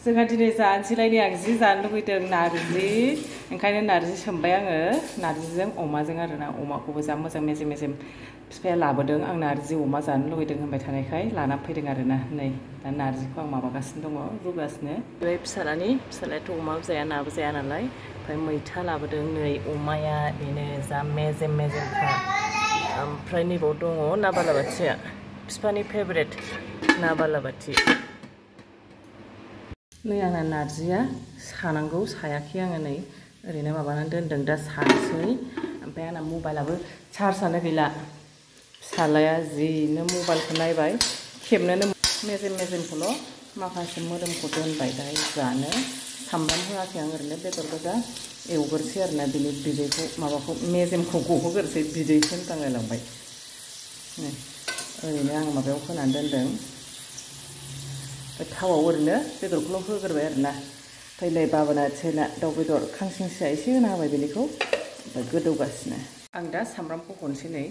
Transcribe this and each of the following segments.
जोंहा दिनै जानोसैलायनि आं जि जानो लुगैदों नारजि ओंखायनो नारजि सोमबाय आङो नारजिजों अमाजों आरोना अमाखौबो जा मोजां मेजेम मेजेम बिफाया लाबोदों आं नारजि अमा जानो लुगैदों होनबाय थानायखाय लाना फैदों आरोना नै दा नारजिखौ आं माबागासिनो दङ रुगासिनो बे फिसालायाथ' अमाबो जाया नाबो जाया नालाय ओमफ्राय मैथा लाबोदों नै अमाया बेनो जा मेजेम मेजेमखा ओमफ्राय नैबाव दङ ना बालाबाथिया बिफानि फेभरेट ना बालाबाथि नै आंना नारजिया सानांगौ सायाखै आङो नै ओरैनो माबानानै दोनदों दा सानसै ओमफ्राय आंना मबाइलाबो चार्जआनो गैला फिसालाया जिनो मबाइलखौ नायबाय खेबनोनो मेजेम मेजेमखौल' माखासे मोदोमखौ दोनबाय दाहाय जानो सामब्राम होआखै आं ओरैनो बेदर गोजा एवगोरसै आरोना बिनि बिदैखौ माबाखौ मेजेमखौ गहोगोरसै बिदैसो होनफ्लांलायलांबाय ओरैनो आं माबायाव होनानै दोनदों थावाव ओरैनो बेदरखौल' होग्रोबाय आरोना ओमफ्राय नै बाबाना सेना दाउ बेदर खांसिंसिया एसे होना होबाय बेनिखौ ओमफ्राय गोदौगासिनो आं दा सामब्रामखौ हरनोसै नै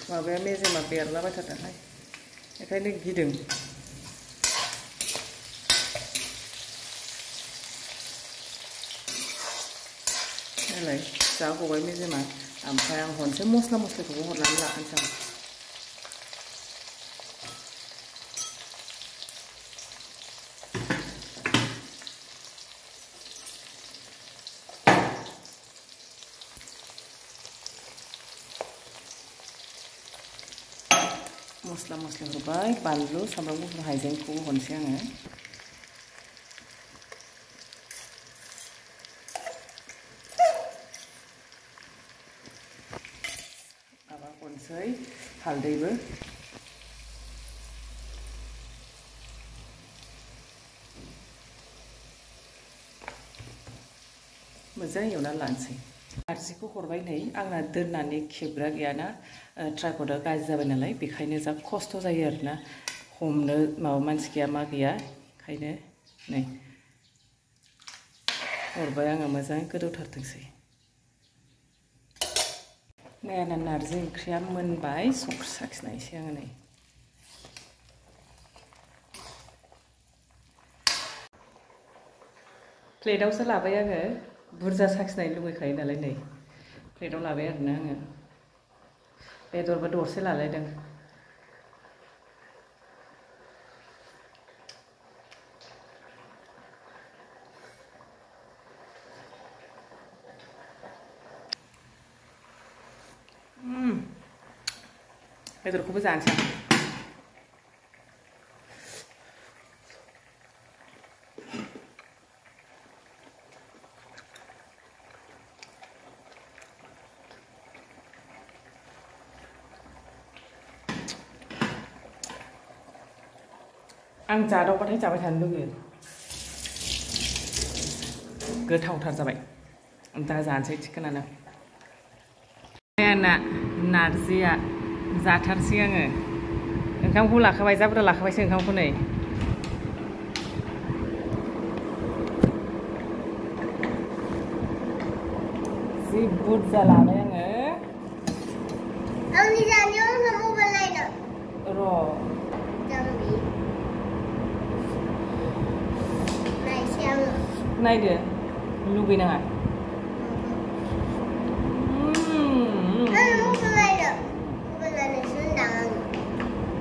माबाया मेजेमा बेरलाबायथारदोंहाय ओंखायनो गिदों नालाय जा गबाय मेजेमा ओमफ्राय आं हरनोसै मस्ला मस्लिखौबो हरनानै लाखानोसै आं मस्ला मस्लि होबाय बानलु सामब्राम गुफुर हाइजेंखौबो हरनोसै आङो माबा हरनोसै हालदैबो मोजां एवनानै लानोसै नारजिखौ हरबाय नै आंना दोननानै खेबग्रा गैयाना ट्राइपडा गाज्रि जाबाय नालाय बेखायनो जा खस्थ' जायो आरोना हमनो माबा मानसि गैया मा गैया ओंखायनो नै हरबाय आङो मोजाङै गोदौथारथोंसै नै आंना नारजि ओंख्रिया मोनबाय संख्रि साखिनायसै आङो नै प्लेटावसो लाबाय आङो बुरजा साखिनायनो लुबैखायो नालाय नै प्लेटाव लाबाय आरोना आङो बेदरबो दरसे लालायदों बेदरखौबो जानोसै आं जादावबाथाय जाबाय थानो लुगैयो गोथावथार जाबाय दा जानोसै थिखोनानो आंना नारजिया जाथारसै आङो ओंखामखौ लाखाबाय जा बुरजा लाखाबायसो ओंखामखौ नै जि बुरजा लाबाय आङो आंनि जानायाव मबाइल नायनो र' नायदो लुगैनाङा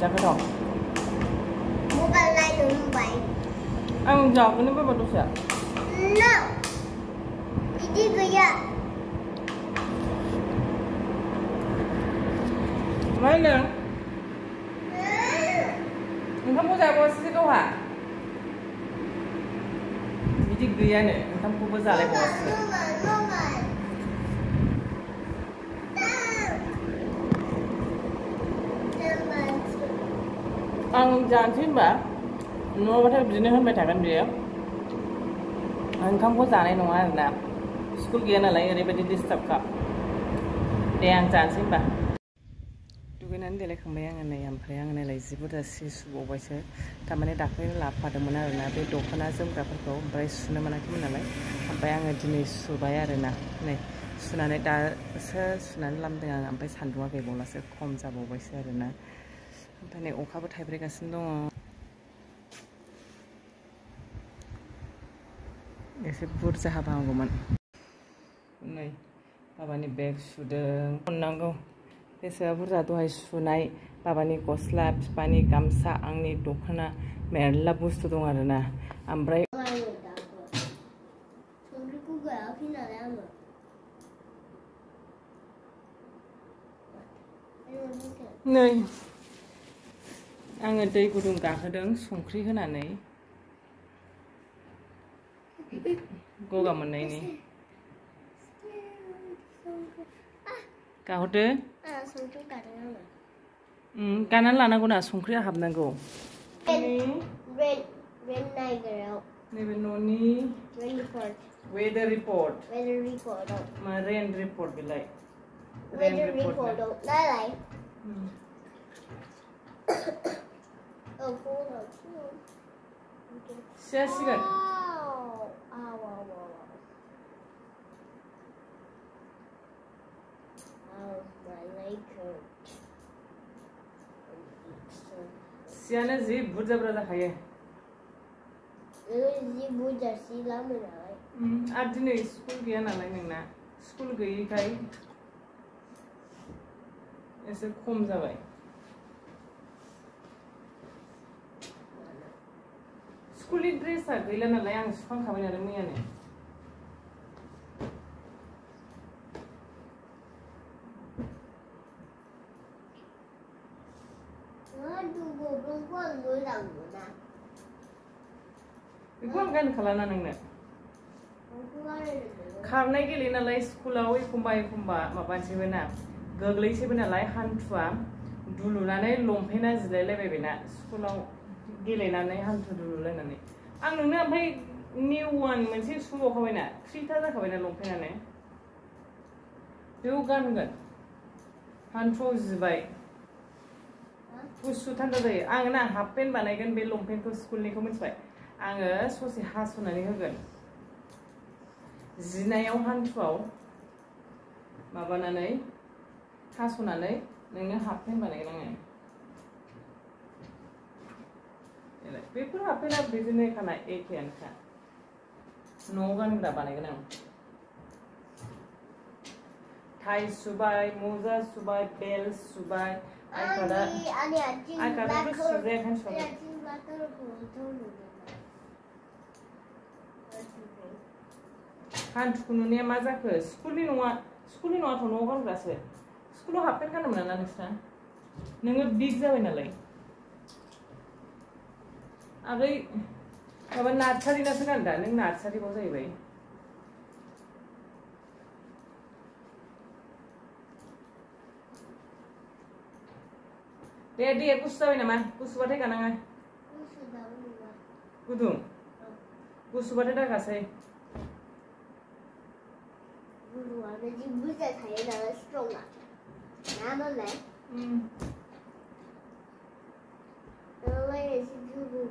जा गोथाव मबाइल नायनो होनबाय आं जागोन बाबा दसे बिदि गैया मा होनदों ओंखामखौ जाबावासै गावहा बिदि गैयानो ओंखामखौबो जालायबावासो आं जानोसै होनबा नङाबाथाय बिदिनो होनबाय थागोन बियो ओंखामखौ जानाय नङा आरोना स्कुल गैया नालाय ओरैबायदि डिस्टार्बखा दे आं जानोसै होनबा दुगैनानै देलायखांबाय आङो नै ओमफ्राय आङो नायलाय जि बुरजा सि सुबावबायसो थारमाने दाख्लैनो लाबोफादोंमोन आरोना बे दख'ना जोमग्राफोरखौ ओमफ्राय सुनो मोनाखैमोन नालाय ओमफ्राय आङो दिनै सुबाय आरोना नै सुनानै दासो सुनानै लामदों आं ओमफ्राय सान्दुङा गैबावलासो खम जाबावबायसो आरोना ओमफ्राय नै अखाबो थाइब्रायगासिनो दङ एसे बुरजा हाबांगौमोन नै बाबानि बेग सुदों अननांगौ बेसेबा बुरजा दहाय सुनाय बाबानि गस्ला बिफानि गामसा आंनि दख'ना मेरला बुस्थु दं आरोना ओमफ्राय नै आङो दै गुदुं गाहोदों संख्रि होनानै गगा मोननायनि गाहरदो गानानै लानांगौ ना संख्रिया हाबनांगौ नैबे न'नि वेदार रिपर्ट मा रेन रिपर्ट बेलाय Weather report. Lai. Oh, hold on. Siya. Oh, my leg hurt. Siya na zi buja brada kaya. Zi buja si lama na. Adi ni school kaya na lai na. School kaya kaya. एसे खम जाबाय स्कुलनि ड्रेसआ गैला नालाय आं सुखांखाबाय नालाय मैयानो बेखौ आं गानखालाना नोंनो खारनाय गेलेयो नालाय स्कुलाव एखमबा एखमबा माबानोसैबो ना गोग्लैसैबो नालाय हान्थुआ दुलुनानै लंपेन्टआ जिलायलायबायना स्कुलाव गेलेनानै हान्थु दुलुलायनानै आं नोंनो ओमफ्राय निउ वान मोनसे सुबावखाबायना 3था जाखाबायना लंपेन्टआनो बेयाव गानगोन हान्थुआव जिबाय गुसु थान्दा जायो आं ना हाफ पेन्ट बानायगोन बे लंपेन्टखौ स्कुलनिखौ मिथिबाय आङो ससे हास'नानै होगोन जिनायाव हान्थुआव माबानानै हास'नानै नोंनो हाफ पेन्ट बानायगोन आङो बेफोर हाफ पेन्टआ बिदिनो खाना एखेयानोखा न'आव गानग्रा बानायगोन आं टाइ सुबाय मुजा सुबाय बेल्ट सुबाय आइकार्डआथ' सुजायाखैनो सुबाय हान्थुखौ नुनाया मा जाखो स्कुलनि नङाथ' न'आव गानग्रासो स्कुलाव हाफ पेन्ट गाननो मोना ना नोंस्रा नोङो बिग जाबाय नालाय आगै माबा नार्सारिनासो गानदा नों नार्सारिबाव जाहैबाय दे गुसु जाबाय नामा गुसुबाथाय गानाङा गुदुं गुसुबाथाय दागासै गुदुङानो जि बुरजा थायो नालाय स्ट्रंआ नामालाय एसे गुदुं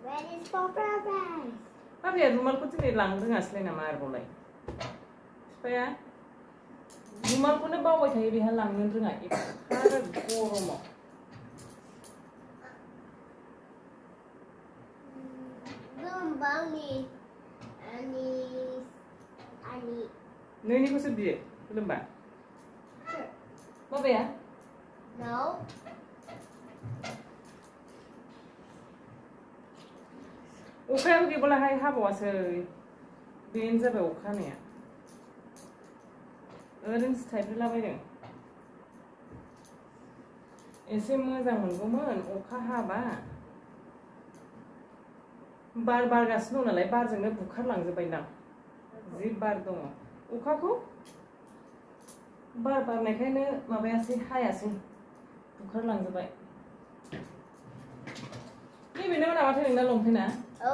Where is Papa? पापाया रुमालखौ दिनै लांनो रोङासैलाय नामा आरोबावलाय बिफाया रुमालखौनो बावबाय थायो बेहा लांनो रोङा एफा गरमाव नोंनिखौसो बियो खुलुमबा बाबाया No. अखायाबो गैबालाहाय हाबावासै बेनो जाबाय अखा हानाया ओरैनोसो थाइफ्रिलाबायदों एसे मोजां मोनगौमोन अखा हाबा बार बारगासिनो दं नालाय बारजोंनो बुखारलांजोब्बायदां जि बार दङ अखाखौ बार बारनायखायनो माबायासै हायासै बुखारलांजोब्बाय नैबे नामाथाय नोंना लंपेन्टआ औ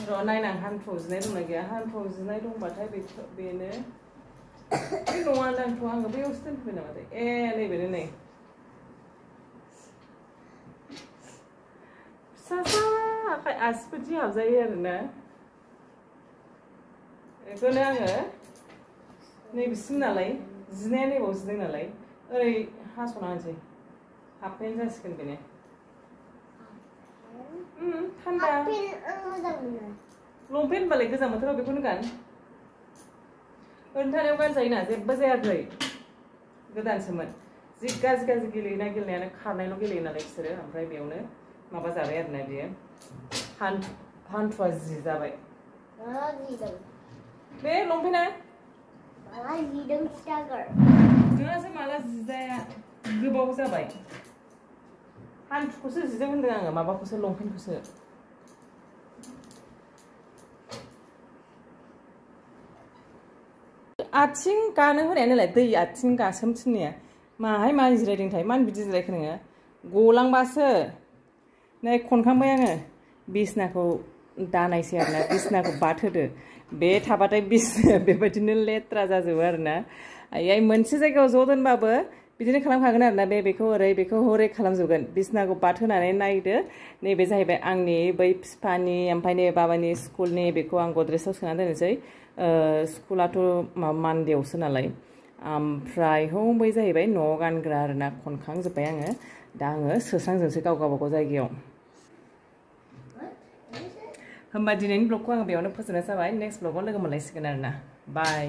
र' नायनां हान्थुआव जिनाय दंना गैया हान्थुआव जिनाय दंबाथाय बेनो बे नङा दांथ' आङो बैयावसो दोनफैबाय नामाथाय ए नैबेनो नै फिसा आखाइ आसिफोरदि हाबजायो आरोना बेखौनो आङो नैबेसिम नालाय जिनाया नैबाव जिदों नालाय ओरै हास'ना होनोसै हाफ पेन्ट जासिगोन बेनो थान्दा लंपेन्ट बालाय गोजां बोथोराव बेखौनो गान ओरैनो थानायाव गानजायोना जेबो जायाखै गोदानसोमोन जि गाज्रि गेलेयोना गेलेनायानो खारनायल' गेलेयो नालाय बिसोरो ओमफ्राय बेयावनो माबा जाबाय आरोना बियो हान्थुआ जि जाबाय बे लंपेन्टआ नोंहासो माला जिजाया गोबाव जाबाय हान्थुखौसो जिदों होनदों आङो माबाखौसो लंपेन्टखौसो आथिं गानो होनायानोलाय दै आथिं गासोम थिननाया माहाय मानो जिरायदोंथाय मानो बिदि जिरायखो नोङो गलांबासो नै खनखांबाय आङो बिसनाखौ दानायसै आरोना बिसनाखौ बाद होदो बे थाबाथाय बिसनाया बेबायदिनो लेथ्रा जाजोबो आरोना आयै मोनसे जायगायाव ज' दोनबाबो बिदिनो खालामखागोन आरोना बेखौ ओरै बेखौ हरै खालामजोबगोन बिसनाखौ बाद होनानै नायदो नैबे जाहैबाय आंनि बै फिफानि ओमफ्राय नै बाबानि स्कुलनि बेखौ आं गद्रेजाव सोनानै दोननोसै स्कुलाथ' माबा मानदेयावसो नालाय ओमफ्राय बै जाहैबाय न'आव गानग्रा आरोना खनखांजोब्बाय आङो दा आङो सोस्रांजोबसै गावबागाव जायगायाव होमबा दिनैनि ब्लगखौ आं बेयावनो फोजोबनाय जाबाय नेक्स्ट ब्लगाव लोगो मोनलायसिगोन आरोना बाय